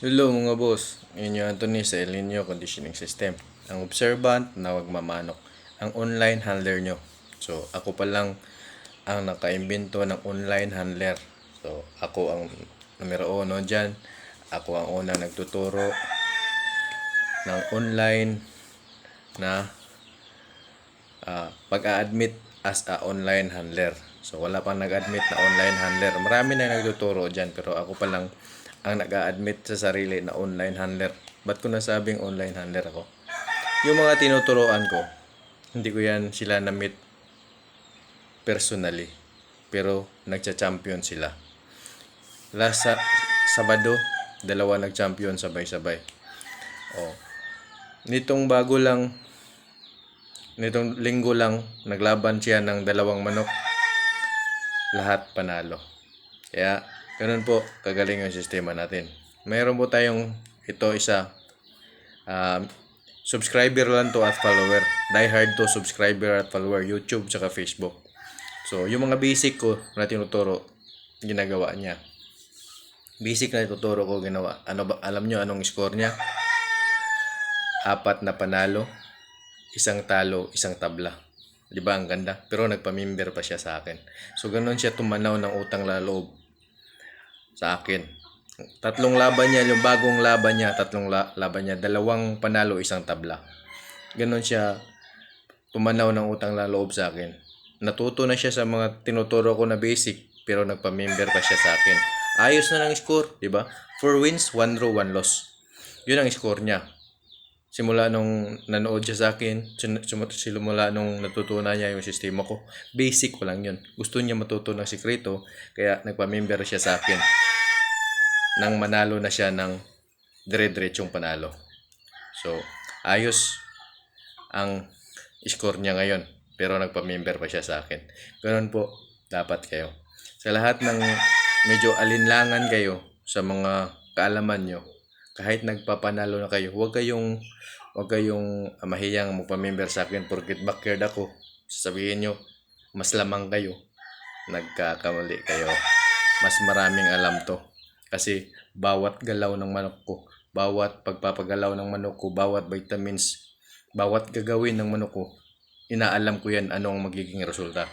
Hello mga boss, inyo Anthony sa El Nino Conditioning System. Ang observant na wagmamanok, ang online handler nyo. So, ako pa lang ang nakaimbento ng online handler. So, ako ang numero 1 dyan. Ako ang unang nagtuturo ng online na pag-a-admit as a online handler. So, wala pang nag-admit na online handler. Marami na nagtuturo dyan, pero ako pa lang ang nag-a-admit sa sarili na online handler. Ba't ko nasabing online handler ako? Yung mga tinuturoan ko, hindi ko yan sila na-meet personally. Pero nagcha-champion sila. Last Sabado, dalawa nag-champion sabay-sabay. Oh. Nitong bago lang, nitong linggo lang, naglaban siya ng dalawang manok. Lahat panalo. Kaya, ganun po, kagaling yung sistema natin. Mayroon po tayong subscriber lang to at follower. Die hard to subscriber at follower, YouTube tsaka Facebook. So, yung mga basic ko na tinuturo, ginagawa niya. Basic na ituturo ko ginawa. Alam nyo anong score niya? 4 na panalo, 1 talo, 1 tabla. Di ba ang ganda? Pero nagpa-member pa siya sa akin. So, ganun siya tumanaw ng utang laloob sa akin. 3 laban niya, yung bagong laban niya, 3 laban niya, 2 panalo, 1 tabla. Ganon siya tumanaw ng utang laloob sa akin. Natuto na siya sa mga tinuturo ko na basic, pero nagpa-member pa siya sa akin. Ayos na ng score, di ba? 4 wins, 1 draw, 1 loss. Yun ang score niya. Simula nung nanood siya sa akin, simula nung natutunan niya yung sistema ko, basic ko lang yun. Gusto niya matuto ng sikreto, kaya nagpa-member siya sa akin. Nang manalo na siya ng dire-diretsong panalo. So, ayos ang score niya ngayon, pero nagpa-member pa siya sa akin. Ganun po, dapat kayo. Sa lahat ng medyo alinlangan kayo sa mga kaalaman nyo, kahit nagpapanalo na kayo, huwag kayong mahiyang magpa-member sa akin porket backyard ako. Sasabihin nyo, mas lamang kayo. Nagkakamali kayo. Mas maraming alam to. Kasi bawat galaw ng manok ko, bawat pagpapagalaw ng manok ko, bawat vitamins, bawat gagawin ng manok ko, inaalam ko yan ano ang magiging resulta.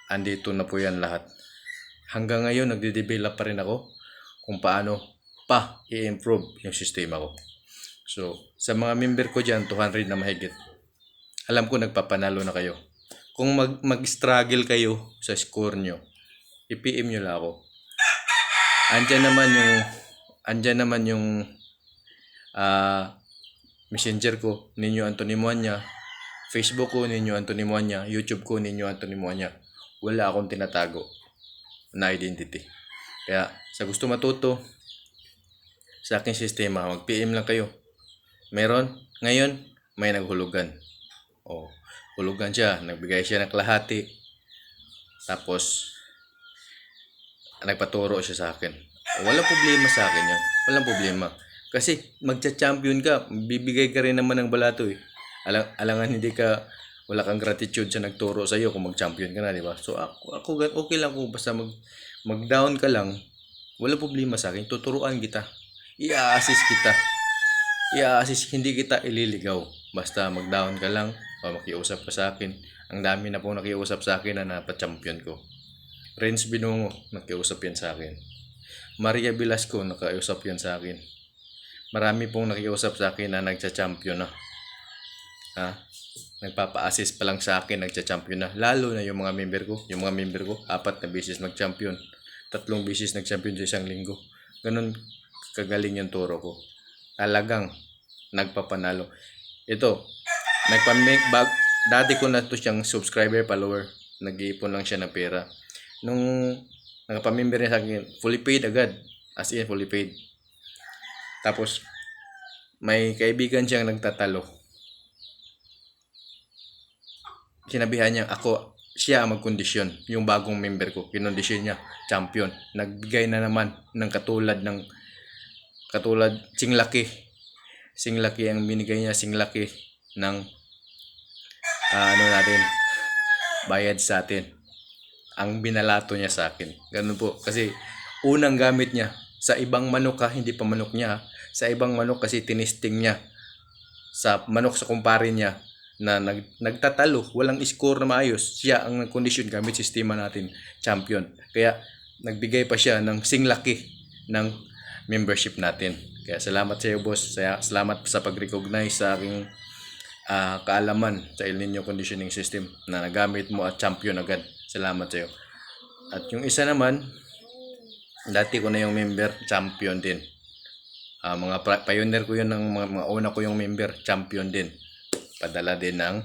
Andito na po yan lahat. Hanggang ngayon, nagde-develop pa rin ako kung paano pa i-improve yung sistema ko. So, sa mga member ko dyan, 200 na mahigit. Alam ko nagpapanalo na kayo. Kung mag-struggle kayo sa score nyo, i-PM nyo lang ako. Andyan naman yung messenger ko, Ninyo Anthony Muanya. Facebook ko, Ninyo Anthony Muanya. YouTube ko, Ninyo Anthony Muanya. Wala akong tinatago na identity. Kaya, sa gusto matuto sa aking sistema, mag-PM lang kayo. Meron, ngayon, may naghulugan. O, hulugan siya. Nagbigay siya ng kalahati. Tapos, nagpaturo siya sa akin. Walang problema sa akin yan. Walang problema. Kasi magcha-champion ka, bibigay ka rin naman ng balato eh. Alangan wala kang gratitude sa nagturo sa iyo kung mag-champion ka na, di ba? So ako okay lang kung basta mag-down ka lang, walang problema sa akin. Tuturuan kita. I-assist kita. Hindi kita ililigaw. Basta mag-down ka lang, o makiusap ka sa akin. Ang dami na pong nakiusap sa akin na napat-champion ko. Renz Binungo, nakiusap yan sa akin. Maria Velasco, nakiusap yan sa akin. Marami pong nakiusap sa akin na nagcha-champion na. Nagpapa-assist pa lang sa akin, nagcha-champion na. Lalo na yung mga member ko. Yung mga member ko, 4 na beses nag-champion. 3 beses nag-champion sa isang linggo. Ganun kagaling yung turo ko. Talagang nagpapanalo. Ito, dati ko na to siyang subscriber, follower. Nag-iipon lang siya ng pera. Nung nakapamember niya sa akin, fully paid agad. As in, fully paid. Tapos, may kaibigan siyang nagtatalo. Sinabihan niya siya ang magkondisyon. Yung bagong member ko, kinondisyon niya, champion. Nagbigay na naman ng katulad Singlaki. Singlaki ang binigay niya, Singlaki ng bayad sa atin. Ang binalato niya sa akin. Ganun po. Kasi unang gamit niya, Sa ibang manok ha, hindi pa manok niya ha. Sa ibang manok kasi tinisting niya sa manok sa kumpare niya na nagtatalo, walang score na maayos. Siya ang nag-condition gamit sistema natin, champion. Kaya nagbigay pa siya ng singlaki ng membership natin. Kaya salamat sa iyo, boss. Salamat sa pag-recognize sa aking kaalaman sa El Nino conditioning system na nagamit mo at champion agad. Salamat sa iyo. At yung isa naman, dati ko na yung member, champion din. Mga pioneer ko yun ng mga una ko yung member, champion din. Padala din ng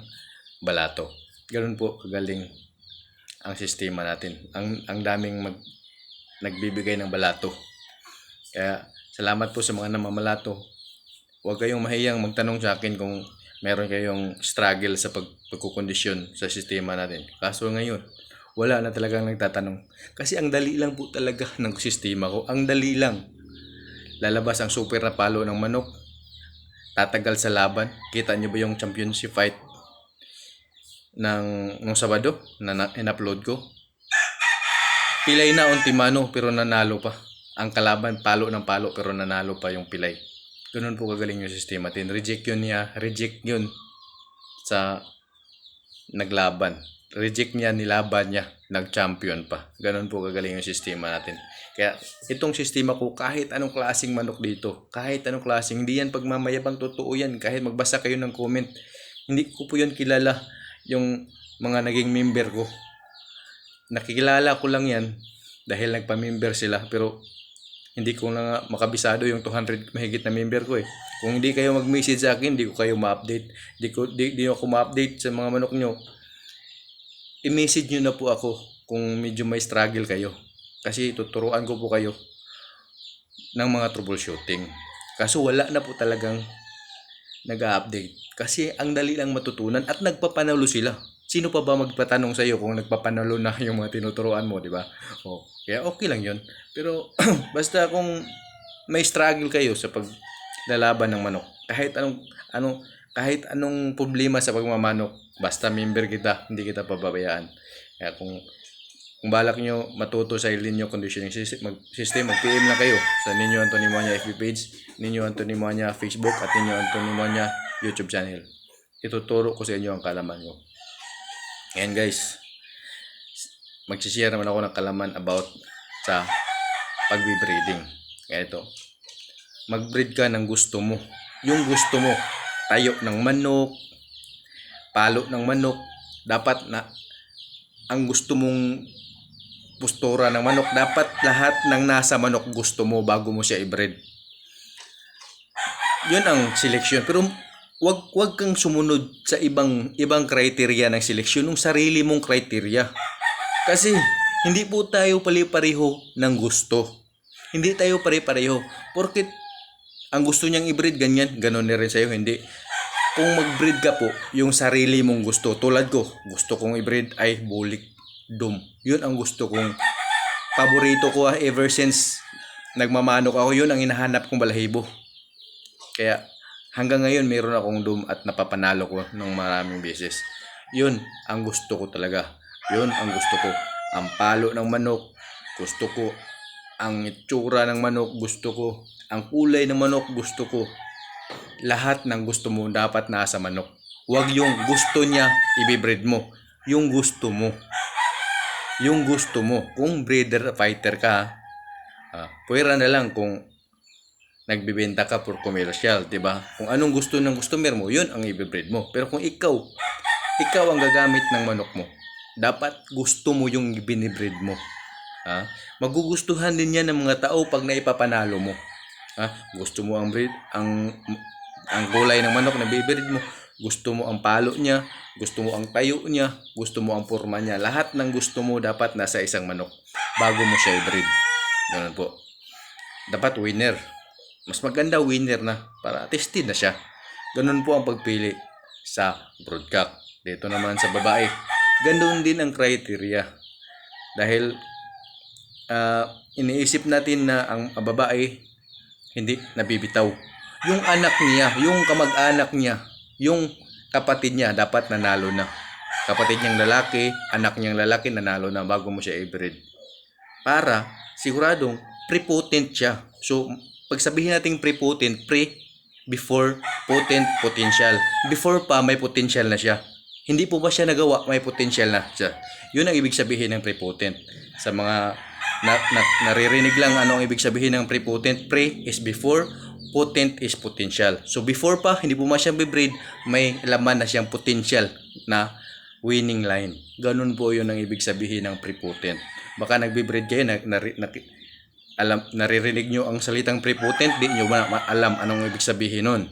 balato. Ganun po kagaling ang sistema natin. Ang daming nagbibigay ng balato. Kaya salamat po sa mga namamalato. Huwag kayong mahiyang magtanong sa akin kung meron kayong struggle sa pagkukondisyon sa sistema natin. Kaso ngayon, wala na talagang nagtatanong. Kasi ang dali lang po talaga ng sistema ko. Ang dali lang. Lalabas ang super na palo ng manok. Tatagal sa laban. Kita nyo ba yung championship fight nung Sabado na in-upload ko? Pilay na Ontimano pero nanalo pa. Ang kalaban palo ng palo pero nanalo pa yung pilay. Ganun po kagaling yung sistema natin. Reject yun sa naglaban. Reject niya, nilaban niya, nag-champion pa. Ganun po kagaling yung sistema natin. Kaya itong sistema ko, kahit anong klaseng manok dito, kahit anong klaseng, hindi yan pagmamayabang, totoo yan. Kahit magbasa kayo ng comment, hindi ko po yun kilala yung mga naging member ko. Nakikilala ko lang yan dahil nagpa-member sila, pero hindi ko na makabisado yung 200 mahigit na member ko eh. Kung hindi kayo mag-message sa akin, hindi ko kayo ma-update. Hindi ako ma-update sa mga manok nyo. I-message nyo na po ako kung medyo may struggle kayo. Kasi tuturuan ko po kayo ng mga troubleshooting. Kaso wala na po talagang nag-update. Kasi ang dali lang matutunan at nagpapanalo sila. Sino pa ba magpatanong sa iyo kung nagpapanalo na yung mga tinuturuan mo, di ba? Kaya okay lang yun. Pero basta kung may struggle kayo sa paglalaban ng manok, kahit anong problema sa pagmamanok, basta member kita, hindi kita pababayaan. Kaya kung balak nyo matuto sa El Nino conditioning system, mag-PM lang kayo sa Nino Anthony Moanya FB page, Nino Anthony Moanya Facebook at Nino Anthony Moanya YouTube channel. Ituturo ko sa inyo ang kalaman ko. Ayan guys, magsishare naman ako ng kalaman about sa pagbe-breeding. Kaya ito, mag-breed ka ng gusto mo. Yung gusto mo, tayo ng manok, palo ng manok, dapat na ang gusto mong postura ng manok, dapat lahat ng nasa manok gusto mo bago mo siya i-breed. Yun ang selection. Pero wag kang sumunod sa ibang criteria ng seleksyon, ng sarili mong criteria. Kasi hindi po tayo pare-pareho ng gusto. Hindi tayo pare-pareho. Porket ang gusto niyang i-breed ganyan, ganoon na rin sa'yo, hindi. Kung mag-breed ka po, yung sarili mong gusto. Tulad ko, gusto kong i-breed ay bulik dum. Yun ang gusto kong paborito ko ever since nagmamanok ako. Yun ang hinahanap kong balahibo. Kaya hanggang ngayon mayroon akong dum at napapanalo ko ng maraming beses. Yun ang gusto ko talaga. Yun ang gusto ko. Ang palo ng manok, gusto ko. Ang itsura ng manok, gusto ko. Ang kulay ng manok, gusto ko. Lahat ng gusto mo dapat nasa manok. Huwag yung gusto niya i-breed mo. Yung gusto mo. Yung gusto mo. Kung breeder fighter ka, pwera na lang kung nagbibenta ka for commercial, 'di ba? Kung anong gusto ng customer mo, 'yun ang i-breed mo. Pero kung ikaw ang gagamit ng manok mo, dapat gusto mo yung binibreed mo. Magugustuhan din 'yan ng mga tao pag naipapanalo mo. Gusto mo ang breed, ang kulay ng manok na bibreed mo, gusto mo ang palo niya, gusto mo ang tayo niya, gusto mo ang forma niya. Lahat ng gusto mo dapat nasa isang manok bago mo siya i-breed. Ganun po. Dapat winner. Mas maganda winner na para tested na siya. Ganun po ang pagpili sa broodcock. Dito naman sa babae, ganun din ang criteria. Dahil iniisip natin na ang babae hindi nabibitaw. Yung anak niya, yung kamag-anak niya, yung kapatid niya dapat nanalo na. Kapatid niyang lalaki, anak niyang lalaki nanalo na bago mo siya i-breed. Para siguradong prepotent siya. So, pag sabihin natin prepotent, before, potent, potential. Before pa, may potential na siya. Hindi po ba siya nagawa, may potential na siya. Yun ang ibig sabihin ng prepotent. Sa mga naririnig lang ano ang ibig sabihin ng prepotent. Pre is before, potent is potential. So before pa, hindi po siya bibreed, may laman na siyang potential na winning line. Ganun po yun ang ibig sabihin ng prepotent. Baka nagbe-breed kayo, naririnig nyo ang salitang prepotent, di nyo alam anong ibig sabihin nun.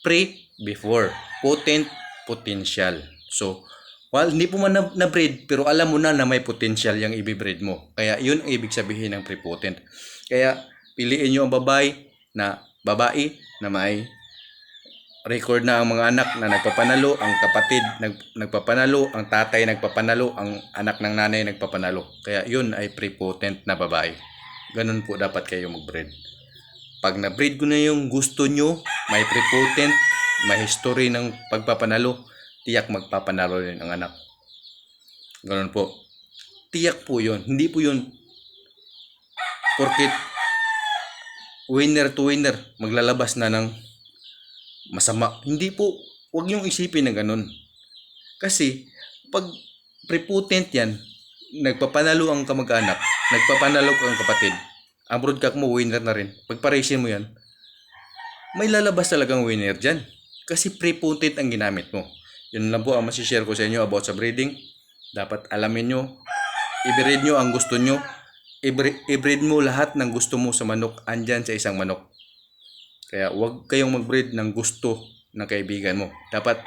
Pre, before. Potent, potential. So, hindi po man na-breed, pero alam mo na may potential yung i-breed mo. Kaya yun ang ibig sabihin ng prepotent. Kaya piliin nyo ang babae na may record na ang mga anak na nagpapanalo, ang kapatid nagpapanalo, ang tatay nagpapanalo, ang anak ng nanay nagpapanalo. Kaya yun ay prepotent na babae. Ganun po dapat kayo mag-breed. Pag na-breed ko na yung gusto nyo, may prepotent, may history ng pagpapanalo, tiyak magpapanalo rin ang anak. Ganun po. Tiyak po yun. Hindi po yun porkit winner to winner, maglalabas na ng masama. Hindi po. Huwag niyong isipin na ganun. Kasi, pag prepotent yan, nagpapanalo ang kamag-anak, nagpapanalo ang kapatid, ang broadcast mo, winner na rin. Pagparesin mo yan, may lalabas talagang winner dyan. Kasi prepotent ang ginamit mo. Yun lang po ang masishare ko sa inyo about sa breeding. Dapat alamin nyo, i-breed nyo ang gusto nyo. I-breed mo lahat ng gusto mo sa manok, andyan sa isang manok. Kaya huwag kayong mag-breed ng gusto ng kaibigan mo. Dapat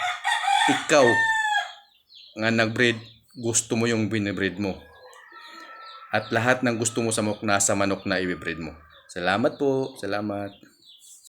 ikaw nga nag-breed, gusto mo yung binibreed mo. At lahat ng gusto mo sa manok, nasa manok na i-breed mo. Salamat po. Salamat.